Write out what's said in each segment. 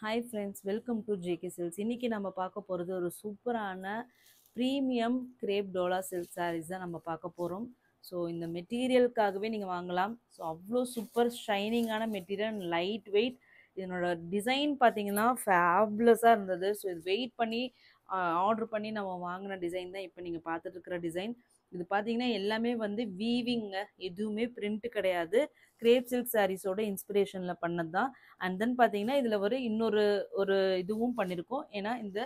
Hi friends, welcome to JK silks. இன்றைக்கி நம்ம பார்க்க போகிறது ஒரு சூப்பரான premium crepe dola silk sarees தான் நம்ம பார்க்க போகிறோம். ஸோ இந்த மெட்டீரியலுக்காகவே நீங்கள் வாங்கலாம். ஸோ அவ்வளோ சூப்பர் ஷைனிங்கான மெட்டீரியல், லைட் வெயிட். இதனோட டிசைன் பார்த்தீங்கன்னா ஃபேப்லஸாக இருந்தது. ஸோ இது வெயிட் பண்ணி ஆர்டர் பண்ணி நம்ம வாங்கின டிசைன் தான் இப்போ நீங்கள் பார்த்துட்டு இருக்கிற டிசைன். இது பார்த்தீங்கன்னா எல்லாமே வந்து வீவிங்க, எதுவுமே பிரிண்ட் கிடையாது. கிரேப் சில்க் சாரீஸோட இன்ஸ்பிரேஷனில் பண்ணது தான். அண்ட் தென் பார்த்தீங்கன்னா இதில் இன்னொரு ஒரு இதுவும் பண்ணியிருக்கோம். ஏன்னா இந்த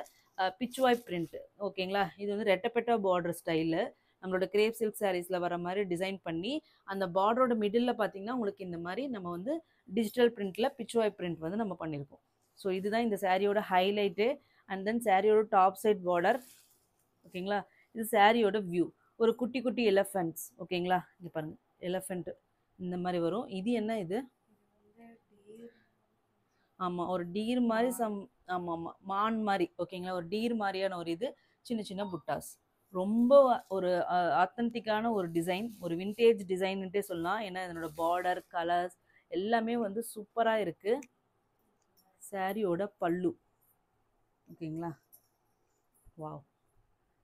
பிச்சுவாய் பிரிண்ட், ஓகேங்களா, இது வந்து ரெட்டப்பெட்டா பார்டர் ஸ்டைலு நம்மளோட கிரேப் சில்க் சாரீஸில் வர மாதிரி டிசைன் பண்ணி அந்த பார்டரோட மிடில் பார்த்தீங்கன்னா உங்களுக்கு இந்த மாதிரி நம்ம வந்து டிஜிட்டல் பிரிண்டில் பிச்சுவாய் பிரிண்ட் வந்து நம்ம பண்ணியிருக்கோம். ஸோ இதுதான் இந்த சாரியோட ஹைலைட்டு. அண்ட் தென் சாரியோட டாப் சைட் பார்டர், ஓகேங்களா. இது சாரியோட வியூ, ஒரு குட்டி குட்டி எலஃபென்ட்ஸ், ஓகேங்களா. இங்கே பாருங்கள், எலஃபெண்ட் இந்த மாதிரி வரும். இது என்ன இது? ஆமாம், ஒரு டீர் மாதிரி ஆமாம் ஆமாம், மான் மாதிரி, ஓகேங்களா. ஒரு டீர் மாதிரியான ஒரு இது, சின்ன சின்ன புட்டாஸ். ரொம்ப ஒரு ஆத்தன்டிக்கான ஒரு டிசைன், ஒரு விண்டேஜ் டிசைன்னுட்டே சொல்லலாம். ஏன்னா இதனோட பார்டர் கலர்ஸ் எல்லாமே வந்து சூப்பராக இருக்குது. சாரியோட பல்லு, ஓகேங்களா. வாவ்,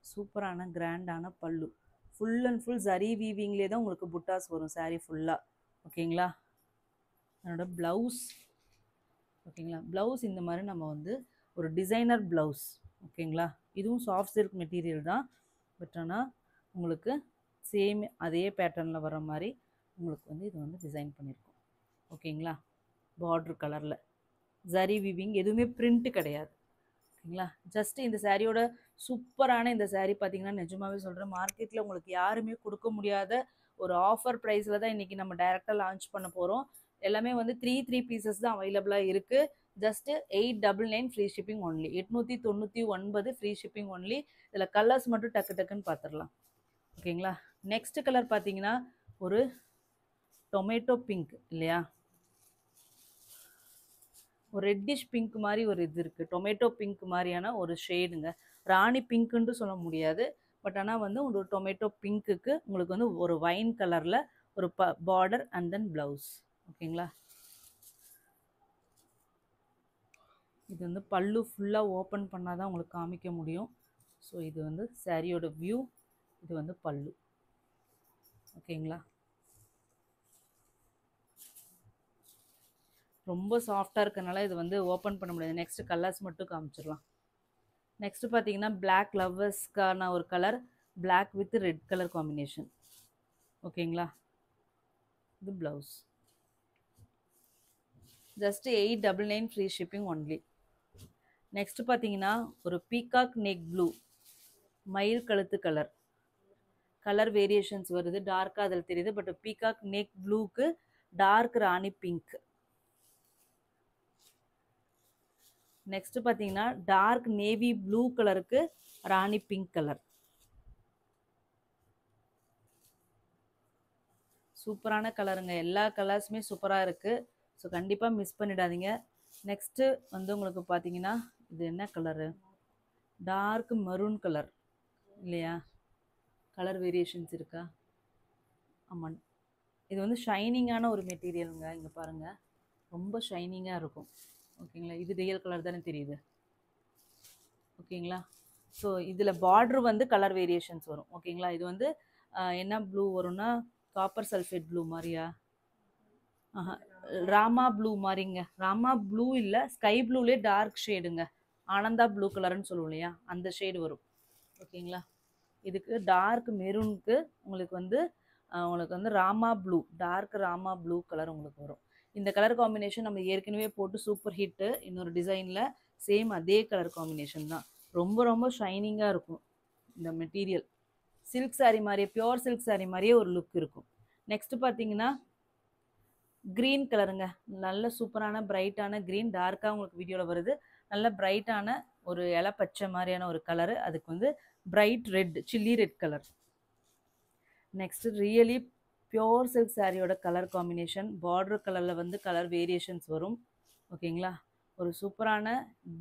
சூப்பரான கிராண்டான பல்லு. ஃபுல் அண்ட் ஃபுல் ஜரி வீவிங்லேயே தான் உங்களுக்கு புட்டாஸ் வரும் சாரீ ஃபுல்லாக, ஓகேங்களா. அதனோட ப்ளவுஸ், ஓகேங்களா. ப்ளவுஸ் இந்த மாதிரி நம்ம வந்து ஒரு டிசைனர் ப்ளவுஸ், ஓகேங்களா. இதுவும் சாஃப்ட் சில்க் மெட்டீரியல் தான். பட் ஆனால் உங்களுக்கு சேம் அதே பேட்டர்னில் வர மாதிரி உங்களுக்கு வந்து இது வந்து டிசைன் பண்ணியிருக்கோம், ஓகேங்களா. பார்ட்ரு கலரில் ஜரி வீவிங், எதுவுமே பிரிண்ட்டு கிடையாது, ஓகேங்களா. ஜஸ்ட்டு இந்த சாரியோட சூப்பரான இந்த சாரீ பார்த்தீங்கன்னா நிஜமாகவே சொல்கிறேன், மார்க்கெட்டில் உங்களுக்கு யாருமே கொடுக்க முடியாத ஒரு ஆஃபர் ப்ரைஸில் தான் இன்றைக்கி நம்ம டைரெக்டாக லான்ச் பண்ண போகிறோம். எல்லாமே வந்து த்ரீ பீசஸ் தான் அவைலபிளாக இருக்குது. Just 899 free shipping only. 899 free shipping only. இதில் கலர்ஸ் மட்டும் டக்கு டக்குன்னு பார்த்துடலாம், ஓகேங்களா. நெக்ஸ்ட் கலர் பார்த்தீங்கன்னா ஒரு டொமேட்டோ பிங்க் இல்லையா, ஒரு ரெட்டிஷ் பிங்க் மாதிரி ஒரு இது இருக்குது. டொமேட்டோ பிங்க் மாதிரியான ஒரு ஷேடுங்க. ராணி பிங்க்குன்ட்டு சொல்ல முடியாது, பட் ஆனால் வந்து ஒரு டொமேட்டோ பிங்க்குக்கு உங்களுக்கு வந்து ஒரு வைன் கலரில் ஒரு பார்டர் அண்ட் தென் ப்ளவுஸ், ஓகேங்களா. இது வந்து பல்லு ஃபுல்லாக ஓப்பன் பண்ணால் தான் உங்களுக்கு காமிக்க முடியும். ஸோ இது வந்து சாரியோட வியூ, இது வந்து பல்லு, ஓகேங்களா. ரொம்ப சாஃப்டாக இருக்கனால இது வந்து ஓப்பன் பண்ண முடியாது. நெக்ஸ்ட் கலர்ஸ் மட்டும் காமிச்சிடலாம். நெக்ஸ்ட்டு பார்த்தீங்கன்னா பிளாக் லவ்வர்ஸ்க்கான ஒரு colour, black with red colour combination, ஓகேங்களா. இது blouse. Just 899 free shipping only. Next பார்த்தீங்கன்னா ஒரு பீகாக் நெக் ப்ளூ, மயில் கழுத்து கலர். கலர் வேரியேஷன்ஸ் வருது, டார்க்காக அதில் தெரியுது. பட் பீகாக் நெக் ப்ளூக்கு டார்க் ராணி பிங்க். நெக்ஸ்ட் பார்த்தீங்கன்னா டார்க் நேவி ப்ளூ கலருக்கு ராணி பிங்க் கலர். சூப்பரான கலருங்க, எல்லா கலர்ஸுமே சூப்பராக இருக்குது. ஸோ கண்டிப்பாக மிஸ் பண்ணிடாதீங்க. நெக்ஸ்ட்டு வந்து உங்களுக்கு பார்த்தீங்கன்னா இது என்ன கலரு? டார்க் மெரூன் கலர் இல்லையா. கலர் வேரியேஷன்ஸ் இருக்கா? ஆமாம், இது வந்து ஷைனிங்கான ஒரு மெட்டீரியலுங்க. இங்கே பாருங்கள், ரொம்ப ஷைனிங்காக இருக்கும், ஓகேங்களா. இது ரியல் கலர் தானே தெரியுது, ஓகேங்களா. ஸோ இதில் பார்ட்ரு வந்து கலர் வேரியேஷன்ஸ் வரும், ஓகேங்களா. இது வந்து என்ன ப்ளூ வரும்னா காப்பர் சல்ஃபேட் ப்ளூ மாதிரியா? ஆஹா, ராமா ப்ளூ மாதிரிங்க. ராமா ப்ளூ இல்லை, ஸ்கை ப்ளூலேயே டார்க் ஷேடுங்க. ஆனந்தா ப்ளூ கலர்னு சொல்லுவோம் இல்லையா, அந்த ஷேடு வரும், ஓகேங்களா. இதுக்கு டார்க் மெரூனுக்கு உங்களுக்கு வந்து rama blue, dark rama blue colour உங்களுக்கு வரும். இந்த கலர் காம்பினேஷன் நம்ம ஏற்கனவே போட்டு சூப்பர் ஹிட்டு இன்னொரு டிசைனில், சேம் அதே கலர் காம்பினேஷன் தான். ரொம்ப ரொம்ப ஷைனிங்காக இருக்கும் இந்த மெட்டீரியல். சில்க் சாரீ மாதிரியே, பியோர் சில்க் சாரீ மாதிரியே ஒரு லுக் இருக்கும். நெக்ஸ்ட்டு பார்த்தீங்கன்னா க்ரீன் கலருங்க. நல்ல சூப்பரான பிரைட்டான க்ரீன், டார்க்காக உங்களுக்கு வீடியோவில் வருது. நல்ல பிரைட்டான ஒரு இலை பச்சை மாதிரியான ஒரு கலரு. அதுக்கு வந்து bright red, chilli red colour. Next really pure silk சாரியோட கலர் காம்பினேஷன். பார்டர் கலரில் வந்து கலர் வேரியேஷன்ஸ் வரும், ஓகேங்களா. ஒரு சூப்பரான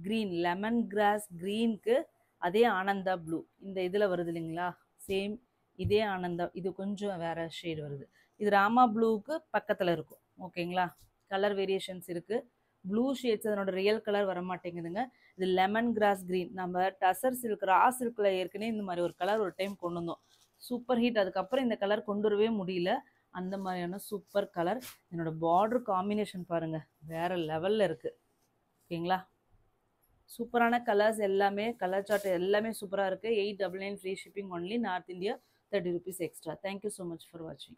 க்ரீன், லெமன் கிராஸ் க்ரீனுக்கு அதே ஆனந்தா ப்ளூ இந்த இதில் வருது இல்லைங்களா, சேம் இதே ஆனந்தா. இது கொஞ்சம் வேறு ஷேடு வருது. இது ராமா ப்ளூவுக்கு பக்கத்தில் இருக்கும், ஓகேங்களா. கலர் வேரியேஷன்ஸ் இருக்குது. ப்ளூ ஷேட்ஸ் அதனோட ரியல் கலர் வர மாட்டேங்குதுங்க. இது லெமன் கிராஸ் கிரீன். நம்ம டசர் சில்க் ரா சில்க்ல ஏற்கனவே இந்த மாதிரி ஒரு கலர் ஒரு டைம் கொண்டு வந்தோம். Super heat. அதுக்கப்புறம் இந்த கலர் கொண்டு வரவே முடியல. அந்த மாதிரியான சூப்பர் கலர். என்னோட பார்டர் காம்பினேஷன் பாருங்க, வேற லெவல்ல இருக்கு. ஓகேங்களா? சூப்பரான கலர்ஸ் எல்லாமே, கலர் சார்ட் எல்லாமே சூப்பராக இருக்குது. 899 free shipping only. North India 30 rupees extra. Thank you so much for வாட்சிங்.